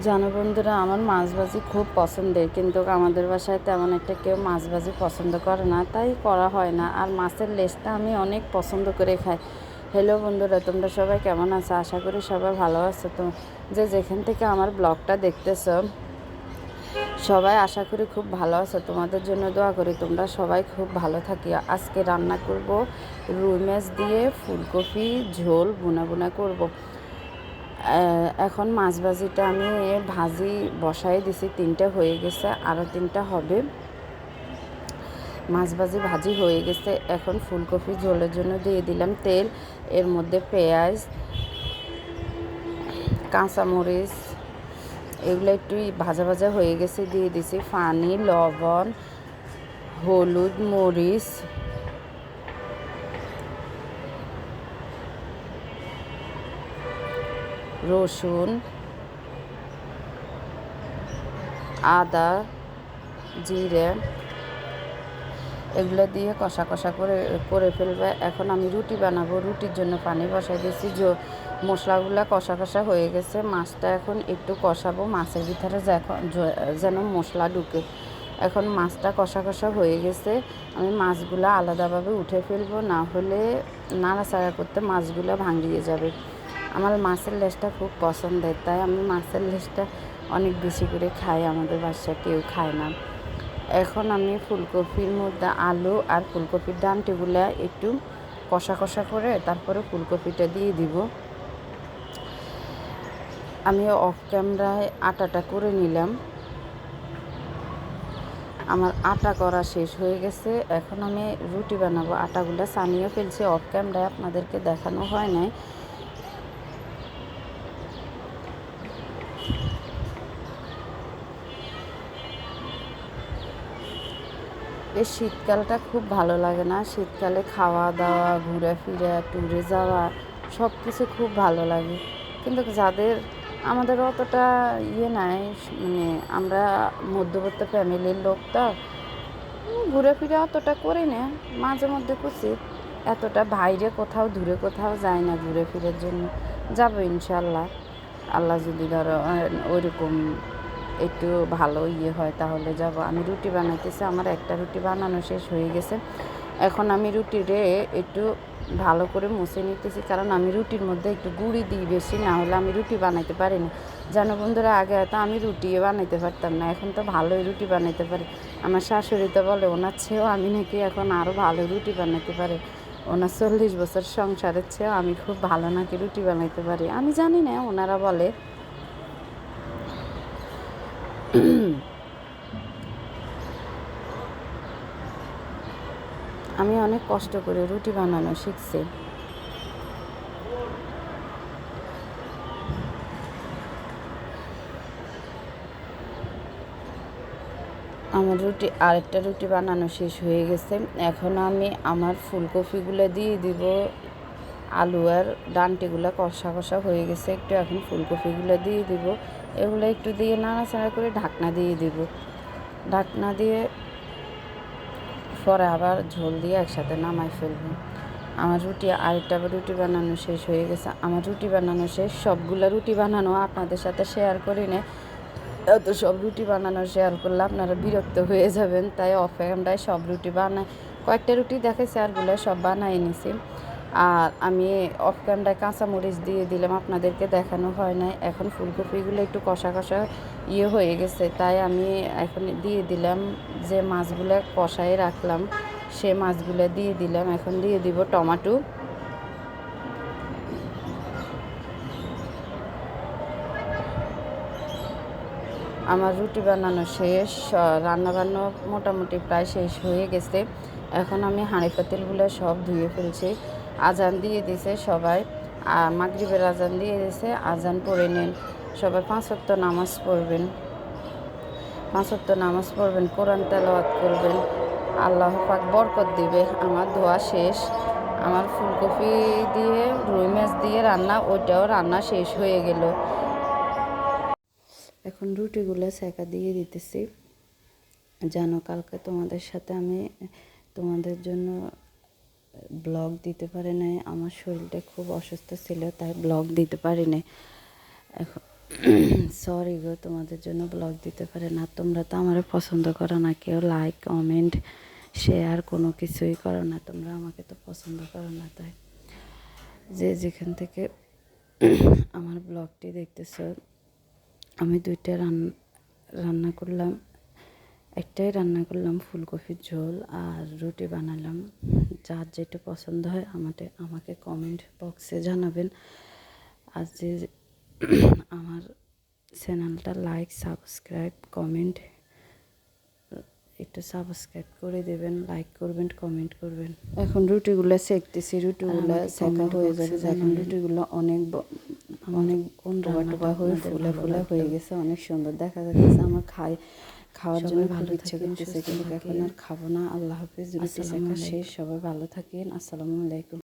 জানো বন্ধুরা, আমার মাছ ভাজি খুব পছন্দের, কিন্তু আমাদের বাসায় তেমন একটা কেউ মাছ ভাজি পছন্দ করে না, তাই করা হয় না। আর মাছের লেজটা আমি অনেক পছন্দ করে খাই। হ্যালো বন্ধুরা, তোমরা সবাই কেমন আছো? আশা করি সবাই ভালো আছো। তো যে যেখান থেকে আমার ব্লগটা দেখতেছো, সবাই আশা করি খুব ভালো আছো। তোমাদের জন্য দোয়া করি তোমরা সবাই খুব ভালো থাকি। আজকে রান্না করব রুই মাছ দিয়ে ফুলকপি ঝোল বুনা বুনা করব। এখন মাছ ভাজিটা আমি ভাজি বসাই দিছি, 3টা হয়ে গেছে, আরও 3টা হবে। মাছ ভাজি হয়ে গেছে। এখন ফুলকপি ঝোলের জন্য দিয়ে দিলাম তেল, এর মধ্যে পেঁয়াজ, কাঁচামরিচ, এগুলো একটু ভাজা ভাজা হয়ে গেছে, দিয়ে দিছি পানি, লবণ, হলুদ, মরিচ, রসুন, আদা, জিরে, এগুলো দিয়ে কষা কষা করে ফেলবে। এখন আমি রুটি বানাবো, রুটির জন্য পানি বসাই দিয়েছি। মশলাগুলো কষা কষা হয়ে গেছে, মাছটা এখন একটু কষাবো, মাছের ভিতরে যেন মশলা ঢুকে। এখন মাছটা কষা কষা হয়ে গেছে, আমি মাছগুলো আলাদাভাবে উঠে ফেলবো, না হলে নাড়াচাড়া করতে মাছগুলো ভাঙিয়ে যাবে। আমার মাছের লেজটা খুব পছন্দের, তাই আমি মাছের লেজটা অনেক বেশি করে খাই, আমাদের বাসায় কেউ খায় না। এখন আমি ফুলকপির মধ্যে আলু আর ফুলকপির ডাঁটিগুলো একটু কষা কষা করে তারপরে ফুলকপিটা দিয়ে দিব। আমি অফ ক্যামেরায় আটাটা করে নিলাম। আমার আটা করা শেষ হয়ে গেছে, এখন আমি রুটি বানাবো। আটাগুলো সানিয়ে ফেলছি, অফ ক্যামেরায় আপনাদেরকে দেখানো হয় নাই। এই শীতকালটা খুব ভালো লাগে না? শীতকালে খাওয়া দাওয়া, ঘোরাফেরা, ট্যুরে যাওয়া, সব কিছু খুব ভালো লাগে। কিন্তু আমাদের অতটা নাই, মানে আমরা মধ্যবিত্ত ফ্যামিলির লোক, তো ঘোরাফেরা অতটা করি না। মাঝে মধ্যে করছি, এতটা বাইরে কোথাও দূরে কোথাও যাই না ঘুরে-ফিরার জন্য। যাবো ইনশাল্লাহ, আল্লাহ যদি ধরো ওইরকম একটু ভালো হয় তাহলে যাব। আমি রুটি বানাইতেছি, আমার একটা রুটি বানানো শেষ হয়ে গেছে। এখন আমি রুটিরে একটু ভালো করে মুছে নিতেছি, কারণ আমি রুটির মধ্যে একটু গুঁড়ি দিই বেশি, না হলে আমি রুটি বানাইতে পারি না। জানো বন্ধুরা, আগে হয়তো আমি রুটি বানাইতে পারতাম না, এখন তো ভালোই রুটি বানাইতে পারি। আমার শাশুড়ি তো বলে ওনার চেয়েও আমি নাকি এখন আরও ভালো রুটি বানাইতে পারি। ওনার 40 বছর সংসারের চেয়েও আমি খুব ভালো নাকি রুটি বানাইতে পারি। আমি জানি না, ওনারা বলে। আমি অনেক কষ্ট করে রুটি বানানো শিখছি। আমার আরেকটা রুটি বানানো শেষ হয়ে গেছে। এখন আমি আমার ফুলকপিগুলো দিয়ে দিব, আলু আর ডাঁটিগুলো কষা কষা হয়ে গেছে একটু, এখন ফুলকপিগুলো দিয়ে দিব। এগুলো একটু দিয়ে নাড়াচাড়া করে ঢাকনা দিয়ে দিব। ঢাকনা দিয়ে পরে আবার ঝোল দিয়ে একসাথে নামাই ফেলবো। আমার আরেকটা রুটি বানানো শেষ হয়ে গেছে। আমার রুটি বানানো শেষ, সবগুলো রুটি বানানো আপনাদের সাথে শেয়ার করি না। এত সব রুটি বানানো শেয়ার করলে আপনারা বিরক্ত হয়ে যাবেন, তাই অফ ক্যামেরায় সব রুটি কয়েকটা রুটি দেখাইছি, আরগুলো সব বানাই নিছি। আর আমি অফ ক্যামেরায় কাঁচামরিচ দিয়ে দিলাম, আপনাদেরকে দেখানো হয় নাই। এখন ফুলকপিগুলো একটু কষা কষা হয়ে গেছে, তাই আমি এখন দিয়ে দিলাম যে মাছগুলো কষায় রাখলাম, সে মাছগুলো দিয়ে দিলাম। এখন দিয়ে দিব টমেটো। আমার রুটি বানানো শেষ, রান্নাবান্না মোটামুটি প্রায় শেষ হয়ে গেছে। এখন আমি হাঁড়ি পাতিলগুলো সব ধুয়ে ফেলছি। আজান দিয়ে দিছে সবাই, মাগরিবের আজান দিয়ে দিছে। আজান পড়ে নেন সবাই, 5 ওয়াক্ত নামাজ পড়বেন, 5 ওয়াক্ত নামাজ পড়বেন, কোরআন তেলাওয়াত করবেন, আল্লাহ পাক বরকত দিবে। আমার ধোয়া শেষ। আমার ফুলকপি দিয়ে রুই মাছ দিয়ে রান্না, ওইটাও রান্না শেষ হয়ে গেল। এখন রুটিগুলো সেকা দিয়ে দিতেছি। জানো, কালকে তোমাদের সাথে আমি তোমাদের জন্য ব্লগ দিতে পারি নাই, আমার শরীরটা খুব অসুস্থ ছিল, তাই ব্লগ দিতে পারি নাই। এখন সরি গো, তোমাদের জন্য ব্লগ দিতে পারে না। তোমরা তো আমার পছন্দ করো না, কেউ লাইক কমেন্ট শেয়ার কোনো কিছুই করো না, তোমরা আমাকে তো পছন্দ করো না। তাই যে যেখান থেকে আমার ব্লগটি দেখতেছো, আমি দুইটা রান্না করলাম। একটাই রান্না করলাম ফুলকপির ঝোল আর রুটি বানালাম। যার যেটা পছন্দ হয় আমাকে কমেন্ট বক্সে জানাবেন। আর যে আমার চ্যানেলটা লাইক সাবস্ক্রাইব কমেন্ট একটু সাবস্ক্রাইব করে দেবেন, লাইক করবেন, কমেন্ট করবেন। এখন রুটিগুলো সেঁকতেছি, রুটিগুলো সেঁকা হয়ে যাবে। এখন রুটিগুলো অনেক টোপা হয়ে ফুলে ফুলে হয়ে গেছে, অনেক সুন্দর দেখা যাচ্ছে। আমার খাওয়ার জন্য ভালো ইচ্ছে করতেছে, কিন্তু এখন আর খাবো না। আল্লাহ হাফিজ। রুটি সেঁকা শেষ, সবাই ভালো থাকেন। আসসালামু আলাইকুম।